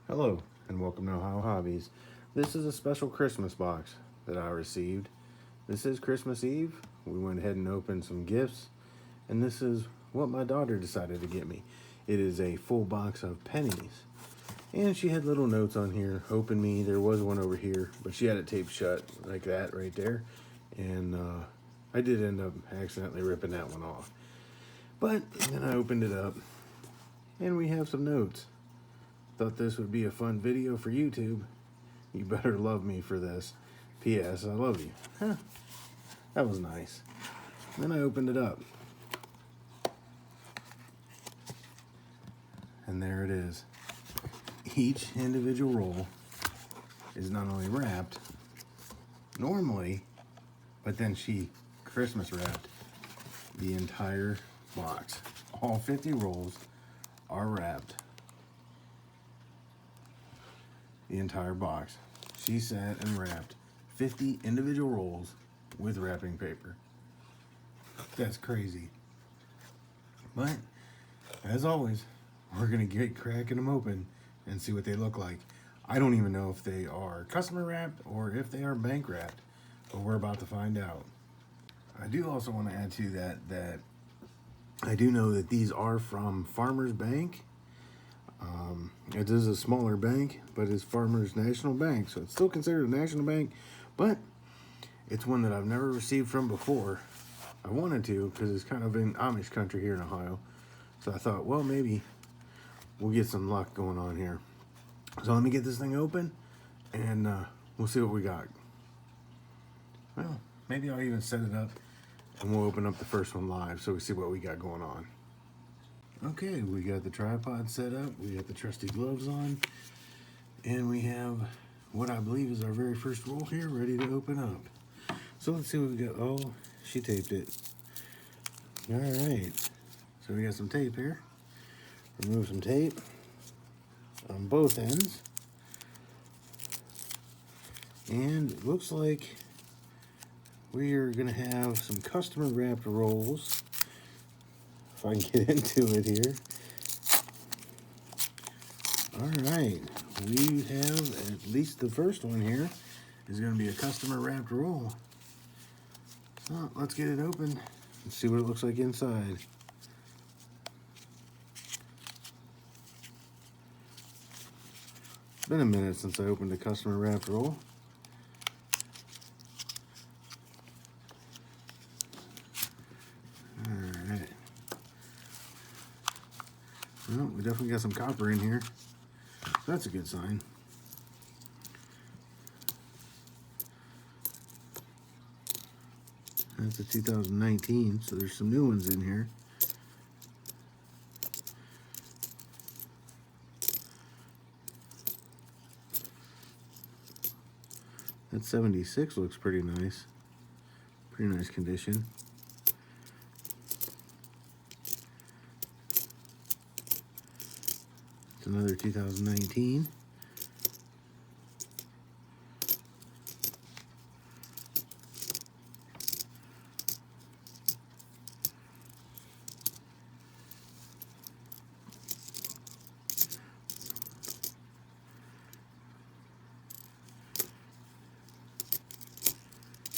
Hello, and welcome to Ohio Hobbies. This is a special Christmas box that I received. This is Christmas Eve. We went ahead and opened some gifts, and this is what my daughter decided to get me. It is a full box of pennies, and she had little notes on here, hoping me. There was one over here, but she had it taped shut like that right there, and I did end up accidentally ripping that one off. But then I opened it up, and we have some notes. Thought this would be a fun video for YouTube. You better love me for this. P.S. I love you. Huh, that was nice. Then I opened it up. And there it is. Each individual roll is not only wrapped normally, but then she Christmas wrapped the entire box. All 50 rolls are wrapped. The entire box. She sat and wrapped 50 individual rolls with wrapping paper. That's crazy. But, as always, we're going to get cracking them open and see what they look like. I don't even know if they are customer wrapped or if they are bank wrapped, but we're about to find out. I do also want to add to that I do know that these are from Farmers Bank. It is a smaller bank, but it's Farmers National Bank, so it's still considered a national bank, but it's one that I've never received from before. I wanted to because it's kind of in Amish country here in Ohio, so I thought, well, maybe we'll get some luck going on here. So let me get this thing open, and we'll see what we got. Well, maybe I'll even set it up, and we'll open up the first one live so we see what we got going on. Okay, we got the tripod set up, we got the trusty gloves on, and we have what I believe is our very first roll here ready to open up. So let's see what we got. Oh, she taped it. All right, so we got some tape here. Remove some tape on both ends. And it looks like we are gonna have some customer wrapped rolls. If I can get into it here. All right, we have at least the first one here is going to be a customer wrapped roll. So let's get it open and see what it looks like inside. It's been a minute since I opened a customer wrapped roll. Well, we definitely got some copper in here. That's a good sign. That's a 2019, so there's some new ones in here. That 76 looks pretty nice. Pretty nice condition. It's another 2019.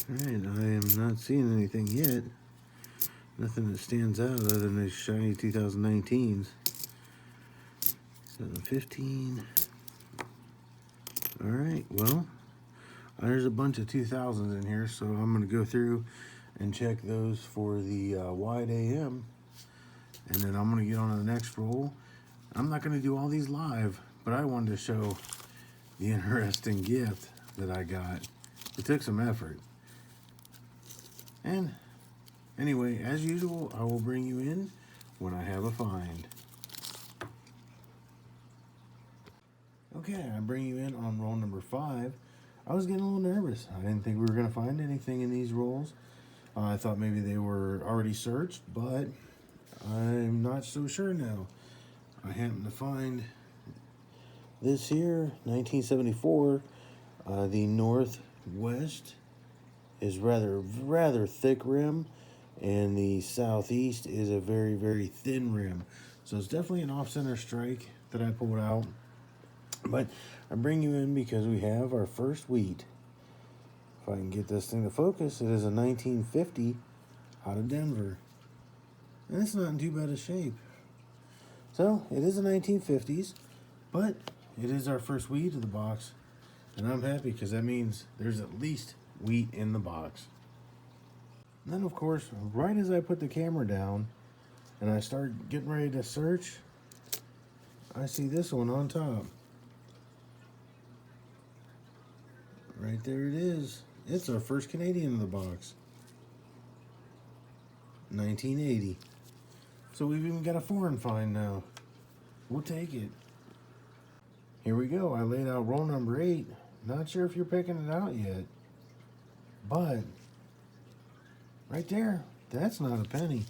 Alright, I am not seeing anything yet. Nothing that stands out other than these shiny 2019s. 2015. Alright, well, there's a bunch of 2000s in here, so I'm going to go through and check those for the wide AM. And then I'm going to get on to the next roll. I'm not going to do all these live, but I wanted to show the interesting gift that I got. It took some effort. And anyway, as usual, I will bring you in when I have a find. Okay, I bring you in on roll number 5. I was getting a little nervous. I didn't think we were going to find anything in these rolls. I thought maybe they were already searched, but I'm not so sure now. I happened to find this here, 1974. The Northwest is rather thick rim, and the Southeast is a very thin rim. So it's definitely an off-center strike that I pulled out. But I bring you in because we have our first wheat. If I can get this thing to focus, it is a 1950 out of Denver. And it's not in too bad a shape. So, it is a 1950s, but it is our first wheat of the box. And I'm happy because that means there's at least wheat in the box. And then, of course, right as I put the camera down and I start getting ready to search, I see this one on top. Right there it is. It's our first Canadian in the box. 1980. So we've even got a foreign find now. We'll take it. Here we go. I laid out roll number 8. Not sure if you're picking it out yet. But right there, that's not a penny.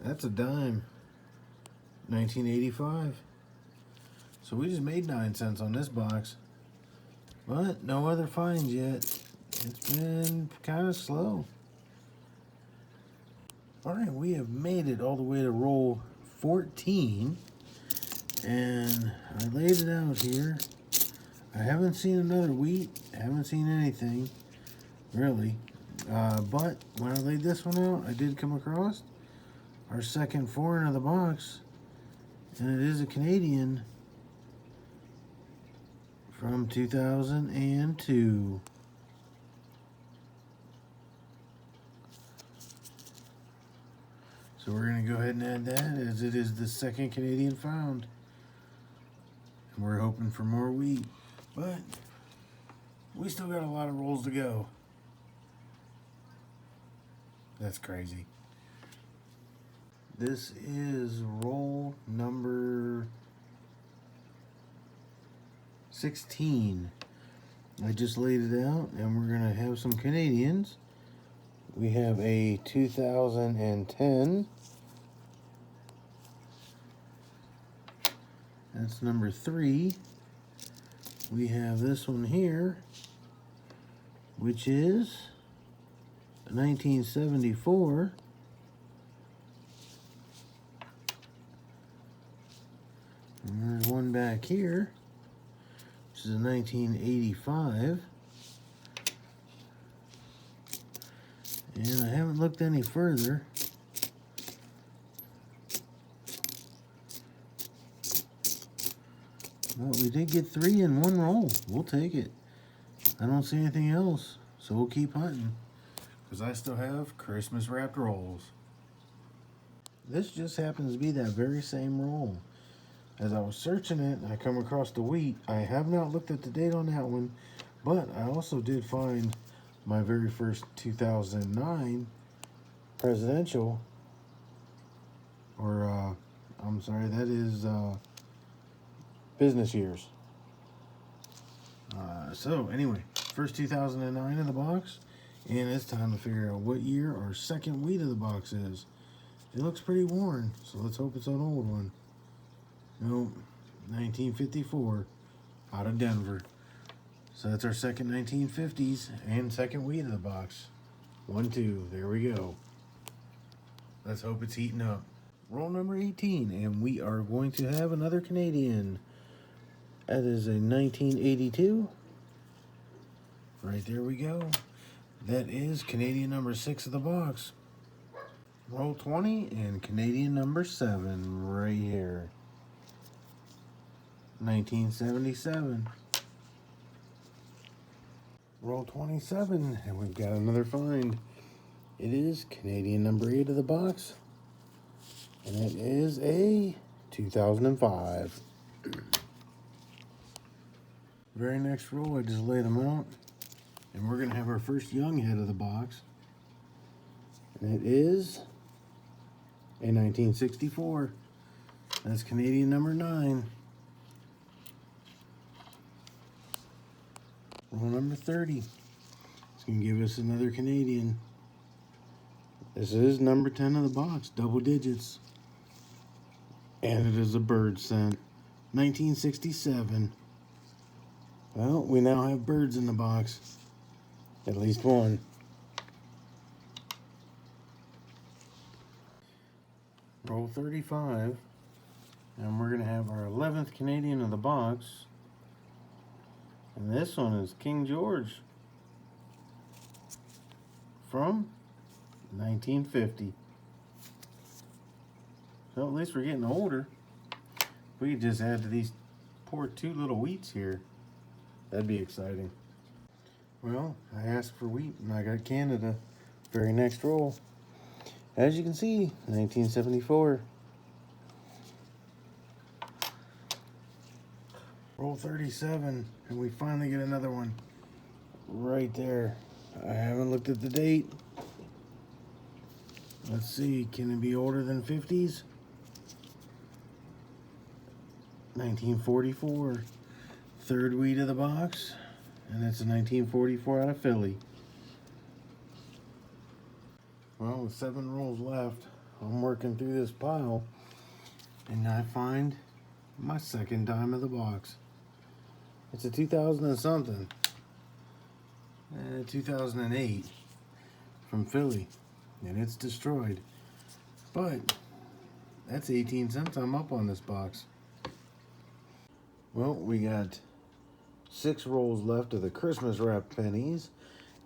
That's a dime. 1985. So we just made 9 cents on this box. But no other finds yet. It's been kind of slow. Alright, we have made it all the way to roll 14. And I laid it out here. I haven't seen another wheat. I haven't seen anything, really. But when I laid this one out, I did come across our second foreign of the box. And it is a Canadian from 2002. So we're going to go ahead and add that, as it is the second Canadian found. And we're hoping for more wheat. But we still got a lot of rolls to go. That's crazy. This is roll number 16. I just laid it out, and we're going to have some Canadians. We have a 2010. That's number 3. We have this one here, which is a 1974. And there's one back here, which is a 1985. And I haven't looked any further. Well, we did get 3 in one roll. We'll take it. I don't see anything else, so we'll keep hunting. Because I still have Christmas wrapped rolls. This just happens to be that very same roll. As I was searching it, I come across the wheat. I have not looked at the date on that one, but I also did find my very first 2009 presidential, or I'm sorry, that is business years. So anyway, first 2009 in the box, and it's time to figure out what year our second wheat of the box is. It looks pretty worn, so let's hope it's an old one. Nope, 1954, out of Denver. So that's our second 1950s and second wheat of the box. 1, 2, there we go. Let's hope it's heating up. Roll number 18, and we are going to have another Canadian. That is a 1982. Right there we go. That is Canadian number 6 of the box. Roll 20 and Canadian number 7 right here. 1977. Roll 27, and we've got another find. It is Canadian number 8 of the box, and it is a 2005. Very next roll, I just laid them out, and we're going to have our first young head of the box, and it is a 1964. That's Canadian number 9. Roll number 30. It's going to give us another Canadian. This is number 10 of the box, double digits. And it is a bird scent. 1967. Well, we now have birds in the box. At least one. Roll 35. And we're going to have our 11th Canadian of the box. And this one is King George from 1950. So at least we're getting older. We could just add to these poor 2 little wheats here. That'd be exciting. Well, I asked for wheat and I got Canada. Very next roll. As you can see, 1974. Roll 37, and we finally get another one right there. I haven't looked at the date. Let's see, can it be older than 50s? 1944. Third wheat of the box, and it's a 1944 out of Philly. Well, with 7 rolls left, I'm working through this pile, and I find my second dime of the box. It's a 2000 and something. 2008 from Philly, and it's destroyed. But that's 18 cents I'm up on this box. Well, we got 6 rolls left of the Christmas wrap pennies,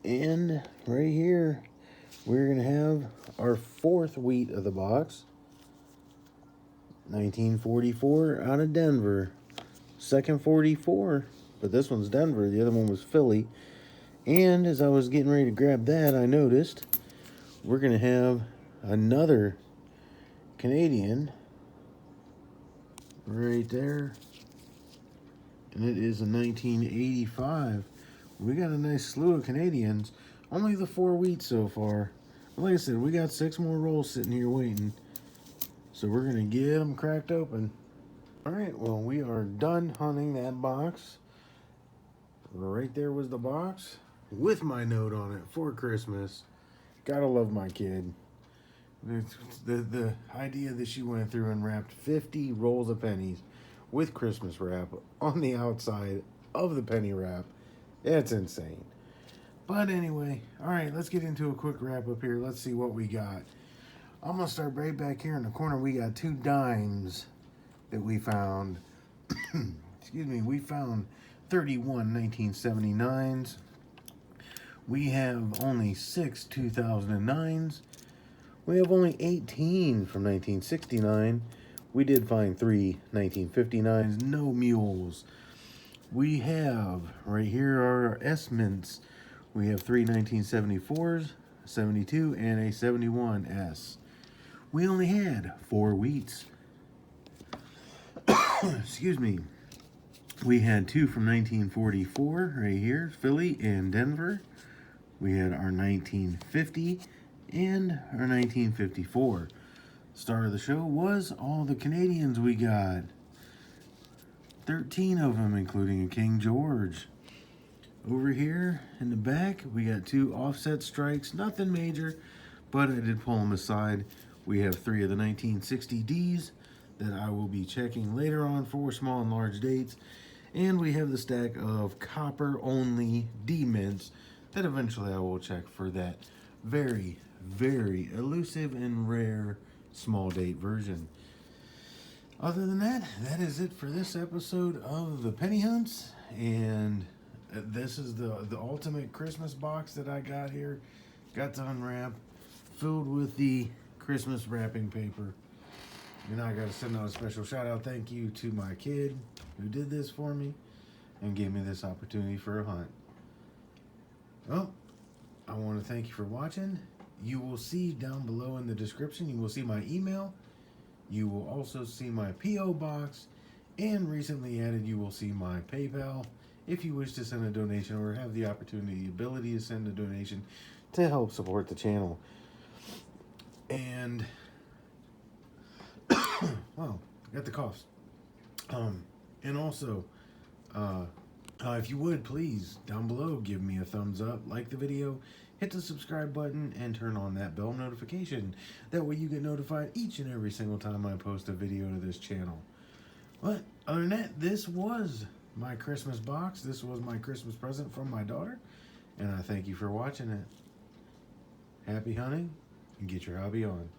and right here we're gonna have our 4th wheat of the box. 1944 out of Denver. Second 44, but this one's Denver. The other one was Philly. And as I was getting ready to grab that, I noticed we're going to have another Canadian right there. And it is a 1985. We got a nice slew of Canadians. Only the 4 wheat so far. But like I said, we got 6 more rolls sitting here waiting. So we're going to get them cracked open. Alright, well, we are done hunting that box. Right there was the box with my note on it for Christmas. Gotta love my kid. The idea that she went through and wrapped 50 rolls of pennies with Christmas wrap on the outside of the penny wrap. It's insane. But anyway, alright, let's get into a quick wrap up here. Let's see what we got. I'm going to start right back here in the corner. We got 2 dimes that we found. Excuse me, we found 31 1979s. We have only 6 2009s. We have only 18 from 1969. We did find 3 1959s, no mules. We have right here our S-mints. We have 3 1974s, 72, and a 71S. We only had 4 wheats. Excuse me. We had 2 from 1944 right here, Philly and Denver. We had our 1950 and our 1954. Star of the show was all the Canadians we got. 13 of them, including a King George. Over here in the back, we got 2 offset strikes. Nothing major, but I did pull them aside. We have 3 of the 1960Ds that I will be checking later on for small and large dates. And we have the stack of copper-only D-mints that eventually I will check for that very, very elusive and rare small date version. Other than that, that is it for this episode of the Penny Hunts. And this is the ultimate Christmas box that I got here. Got to unwrap, filled with the Christmas wrapping paper. And I got to send out a special shout out thank you to my kid who did this for me and gave me this opportunity for a hunt. Well, I want to thank you for watching. You will see down below in the description, you will see my email. You will also see my P.O. box. And recently added, you will see my PayPal if you wish to send a donation or have the opportunity, the ability to send a donation to help support the channel. And wow, got the coughs. And also, if you would, please, down below, give me a thumbs up, like the video, hit the subscribe button, and turn on that bell notification. That way you get notified each and every single time I post a video to this channel. But other than that, this was my Christmas box. This was my Christmas present from my daughter. And I thank you for watching it. Happy hunting, and get your hobby on.